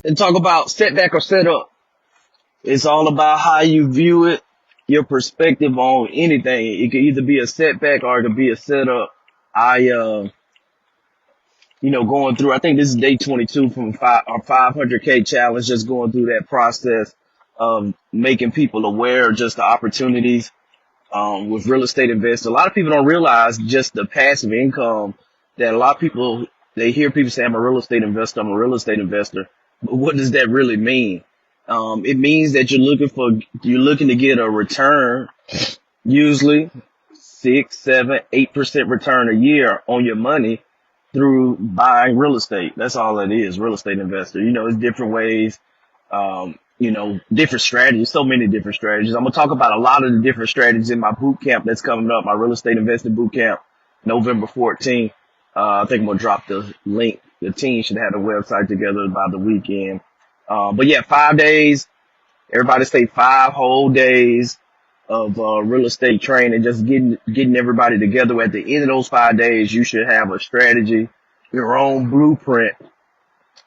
And talk about setback or setup. It's all about how you view it, your perspective on anything. It could either be a setback or it could be a setup. Going through, I think this is day 22 from our 500K challenge, just going through that process of making people aware of just the opportunities with real estate investors. A lot of people don't realize just the passive income that a lot of people, they hear people say, I'm a real estate investor, I'm a real estate investor. But what does that really mean? It means that you're looking to get a return, usually 6, 7, 8% return a year on your money through buying real estate. That's all it is, real estate investor. It's different ways, different strategies, so many different strategies. I'm going to talk about a lot of the different strategies in my boot camp that's coming up, my real estate investing boot camp, November 14th. I think I'm going to drop the link. The team should have the website together by the weekend. But yeah, 5 days. Everybody say 5 whole days of real estate training, just getting everybody together. At the end of those 5 days, you should have a strategy, your own blueprint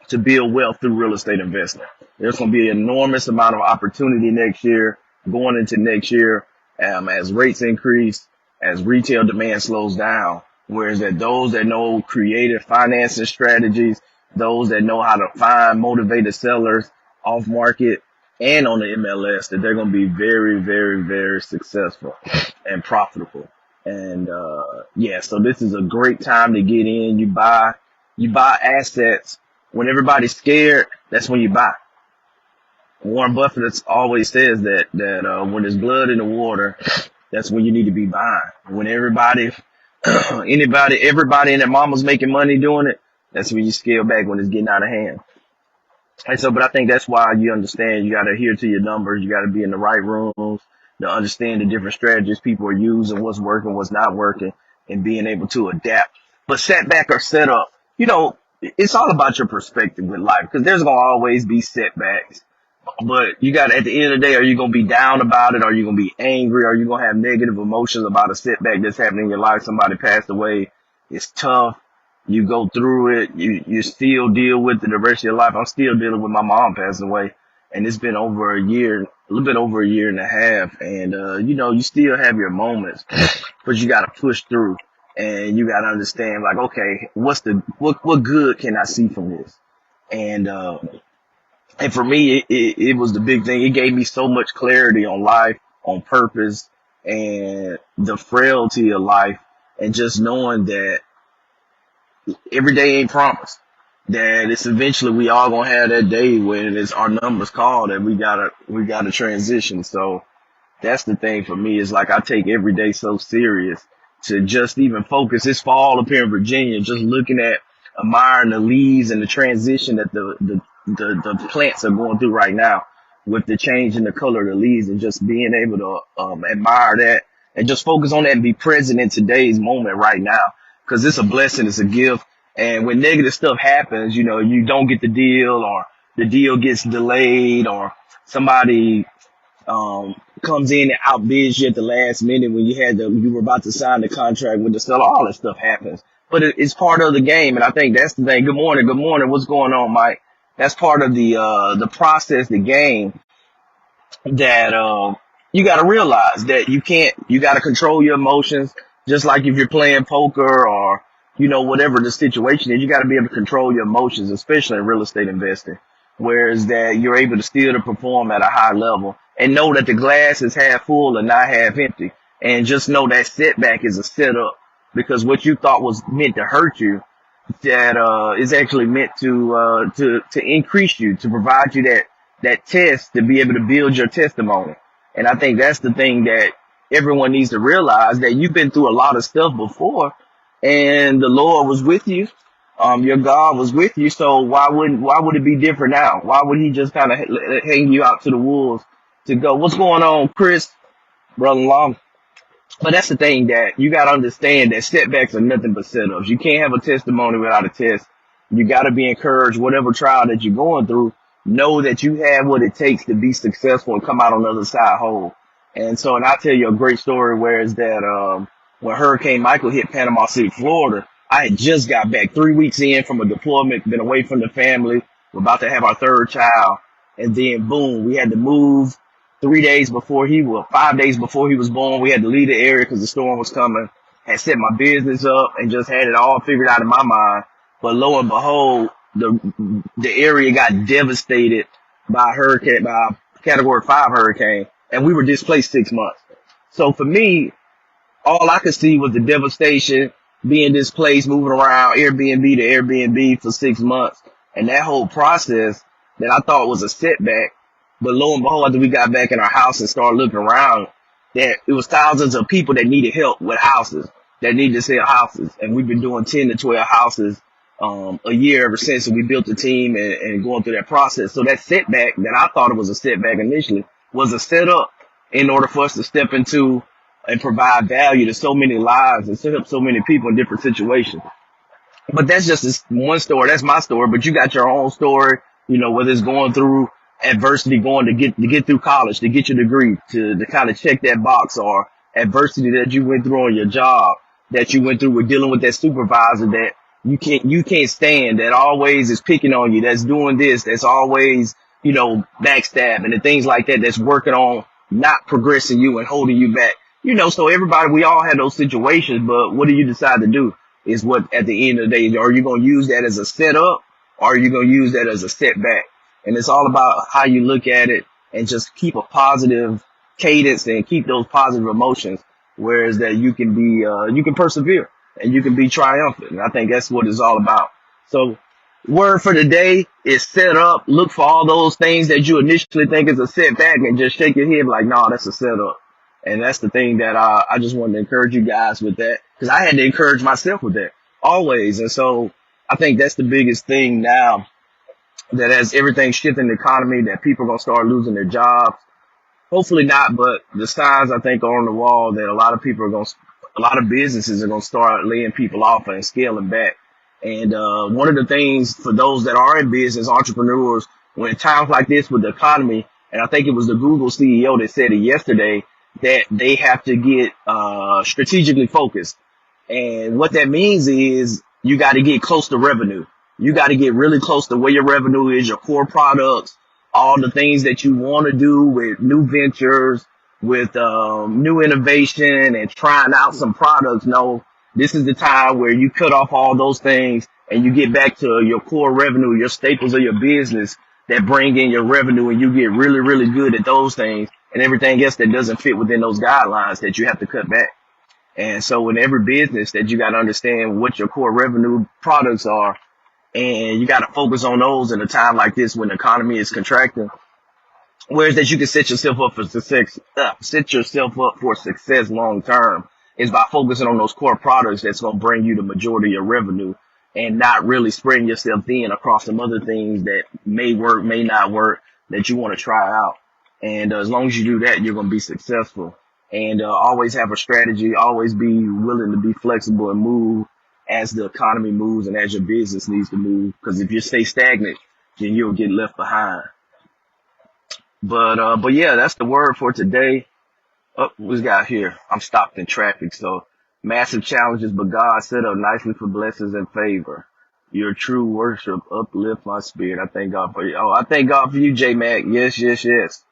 to build wealth through real estate investment. There's going to be an enormous amount of opportunity next year, going into next year, as rates increase, as retail demand slows down. Whereas that those that know creative financing strategies, those that know how to find motivated sellers off market and on the MLS, that they're going to be very, very, very successful and profitable. And so this is a great time to get in. You buy assets when everybody's scared. That's when you buy. Warren Buffett always says that when there's blood in the water, that's when you need to be buying. When everybody and their mama's making money doing it, that's when you scale back when it's getting out of hand. And so, but I think that's why you understand you got to adhere to your numbers. You got to be in the right rooms to understand the different strategies people are using, what's working, what's not working, and being able to adapt. But setback or setup, it's all about your perspective with life, because there's going to always be setbacks. But you got to, at the end of the day, are you going to be down about it? Are you going to be angry? Are you going to have negative emotions about a setback that's happening in your life? Somebody passed away. It's tough. You go through it. You still deal with it the rest of your life. I'm still dealing with my mom passing away, and it's been over a year, a little bit over a year and a half. And, you still have your moments, but you got to push through, and you got to understand, like, okay, what good can I see from this? And for me, it was the big thing. It gave me so much clarity on life, on purpose, and the frailty of life, and just knowing that every day ain't promised. That it's eventually we all gonna have that day when it's our numbers called and we gotta transition. So that's the thing for me, is like I take every day so serious to just even focus. It's fall up here in Virginia, just looking at admiring the leaves and the transition that the plants are going through right now with the change in the color of the leaves, and just being able to admire that and just focus on that and be present in today's moment right now, because it's a blessing, it's a gift. And when negative stuff happens, you don't get the deal, or the deal gets delayed, or somebody comes in and outbids you at the last minute when you were about to sign the contract with the seller. All that stuff happens, but it's part of the game. And I think that's the thing. Good morning. What's going on, Mike? That's part of the process, the game, that you got to realize that you got to control your emotions. Just like if you're playing poker or, whatever the situation is, you got to be able to control your emotions, especially in real estate investing. Whereas that you're able to still to perform at a high level and know that the glass is half full and not half empty. And just know that setback is a setup, because what you thought was meant to hurt you, that is actually meant to increase you, to provide you that test to be able to build your testimony. And I think that's the thing that everyone needs to realize, that you've been through a lot of stuff before, and the Lord was with you. Your God was with you. So why would it be different now? Why would he just kind of hang you out to the wolves to go? What's going on, Chris, brother-in-law? But that's the thing, that you got to understand that setbacks are nothing but setups. You can't have a testimony without a test. You got to be encouraged. Whatever trial that you're going through, know that you have what it takes to be successful and come out on the other side whole. And so, and I'll tell you a great story, where is that when Hurricane Michael hit Panama City, Florida, I had just got back 3 weeks in from a deployment, been away from the family, We're about to have our third child. And then boom, we had to move 5 days before he was born. We had to leave the area because the storm was coming. Had set my business up and just had it all figured out in my mind. But lo and behold, the area got devastated by a Category 5 hurricane, and we were displaced 6 months. So for me, all I could see was the devastation, being displaced, moving around Airbnb to Airbnb for 6 months. And that whole process that I thought was a setback, but lo and behold, after we got back in our house and started looking around, that it was thousands of people that needed help with houses, that needed to sell houses. And we've been doing 10 to 12 houses a year ever since. So we built a team and going through that process. So that setback that I thought it was a setback initially was a setup in order for us to step into and provide value to so many lives and to help so many people in different situations. But that's just this one story. That's my story. But you got your own story, whether it's going through adversity, going to get through college, to get your degree, to kind of check that box, or adversity that you went through on your job, that you went through with dealing with that supervisor that you can't stand, that always is picking on you, that's doing this, that's always, backstabbing and things like that, that's working on not progressing you and holding you back. So everybody, we all have those situations, but what do you decide to do is what at the end of the day, are you going to use that as a setup, or are you going to use that as a setback? And it's all about how you look at it and just keep a positive cadence and keep those positive emotions, whereas that you can persevere and you can be triumphant. And I think that's what it's all about. So word for the day is set up. Look for all those things that you initially think is a setback and just shake your head like, no, that's a setup. And that's the thing that I just wanted to encourage you guys with that, because I had to encourage myself with that always. And so I think that's the biggest thing now, that as everything shifts in the economy, that people are going to start losing their jobs. Hopefully not, but the signs I think are on the wall that a lot of businesses are going to start laying people off and scaling back. And one of the things for those that are in business, entrepreneurs, when times like this with the economy, and I think it was the Google CEO that said it yesterday, that they have to get strategically focused. And what that means is you got to get close to revenue. You got to get really close to where your revenue is, your core products, all the things that you want to do with new ventures, with new innovation and trying out some products. No, this is the time where you cut off all those things and you get back to your core revenue, your staples of your business that bring in your revenue, and you get really, really good at those things, and everything else that doesn't fit within those guidelines that you have to cut back. And so in every business, that you got to understand what your core revenue products are, and you got to focus on those in a time like this when the economy is contracting. Whereas that you can set yourself up for success long term is by focusing on those core products that's going to bring you the majority of your revenue, and not really spreading yourself thin across some other things that may work, may not work, that you want to try out. And as long as you do that, you're going to be successful. And always have a strategy, always be willing to be flexible and move as the economy moves and as your business needs to move. Because if you stay stagnant, then you'll get left behind. But yeah, that's the word for today. Oh, what's got here? I'm stopped in traffic, so massive challenges, but God set up nicely for blessings and favor. Your true worship uplift my spirit. I thank God for you. Oh, I thank God for you, J Mac. Yes, yes, yes.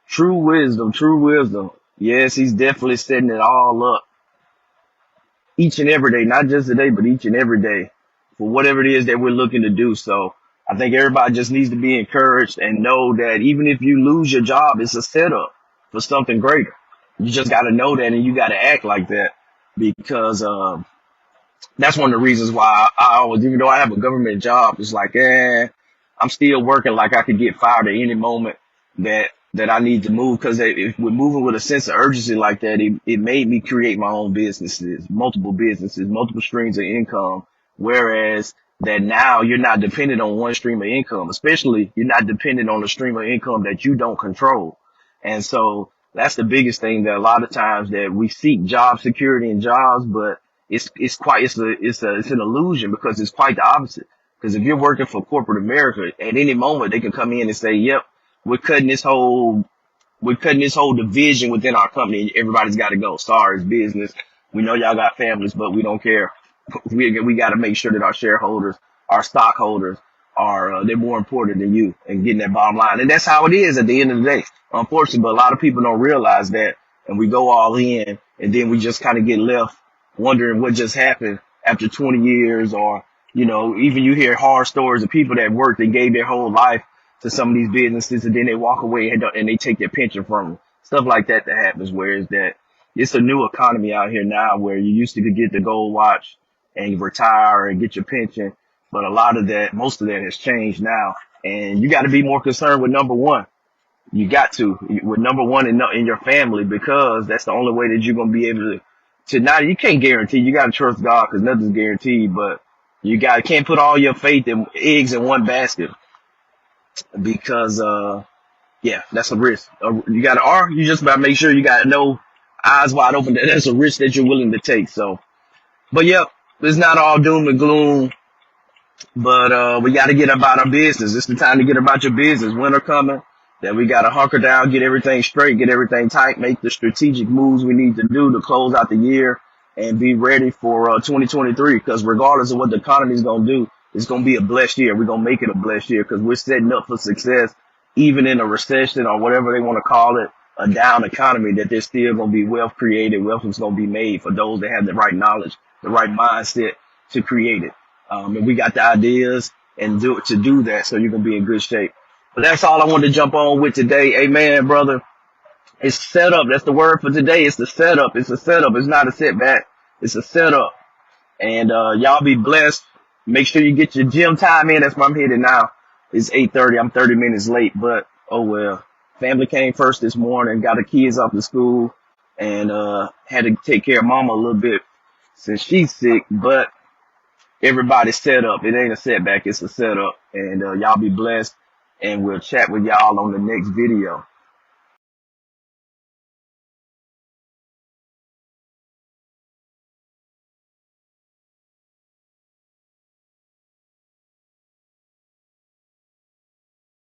True wisdom, true wisdom. Yes, he's definitely setting it all up each and every day, not just today, but each and every day for whatever it is that we're looking to do. So I think everybody just needs to be encouraged and know that even if you lose your job, it's a setup for something greater. You just got to know that, and you got to act like that, because that's one of the reasons why I always, even though I have a government job, it's like, I'm still working like I could get fired at any moment that I need to move. Because if we're moving with a sense of urgency like that, it made me create my own businesses, multiple streams of income. Whereas that now you're not dependent on one stream of income, especially you're not dependent on a stream of income that you don't control. And so that's the biggest thing, that a lot of times that we seek job security and jobs, but it's an illusion, because it's quite the opposite. Because if you're working for corporate America, at any moment they can come in and say, yep, we're cutting this whole division within our company. Everybody's got to go. Sorry, it's business. We know y'all got families, but we don't care. We got to make sure that our shareholders, our stockholders they're more important than you and getting that bottom line. And that's how it is at the end of the day. Unfortunately, but a lot of people don't realize that, and we go all in, and then we just kind of get left wondering what just happened after 20 years, or, you know, even you hear horror stories of people that worked and gave their whole life to some of these businesses, and then they walk away and they take their pension from them. Stuff like that happens, where is that it's a new economy out here now where you used to get the gold watch and retire and get your pension. But a lot of that, most of that has changed now. And you got to be more concerned with number one. You got to, with number one in your family, because that's the only way that you're going to be able to now, you can't guarantee, you got to trust God because nothing's guaranteed, but can't put all your faith and eggs in one basket, because, yeah, that's a risk. You just about make sure you got no eyes wide open that that's a risk that you're willing to take. So, but yep, it's not all doom and gloom. But we got to get about our business. It's the time to get about your business. Winter coming, that we got to hunker down, get everything straight, get everything tight, make the strategic moves we need to do to close out the year and be ready for 2023. Because regardless of what the economy is going to do, it's going to be a blessed year. We're going to make it a blessed year because we're setting up for success, even in a recession or whatever they want to call it, a down economy, that there's still going to be wealth created. Wealth is going to be made for those that have the right knowledge, the right mindset to create it. And we got the ideas and to do that, so you're going to be in good shape. But that's all I wanted to jump on with today. Amen, brother. It's setup. That's the word for today. It's the setup. It's a setup. It's not a setback. It's a setup. And y'all be blessed. Make sure you get your gym time in. That's why I'm headed now. It's 8:30. I'm 30 minutes late, but oh well. Family came first this morning. Got the kids off to school, and had to take care of mama a little bit since she's sick, but everybody's set up. It ain't a setback, it's a setup. And y'all be blessed, and we'll chat with y'all on the next video.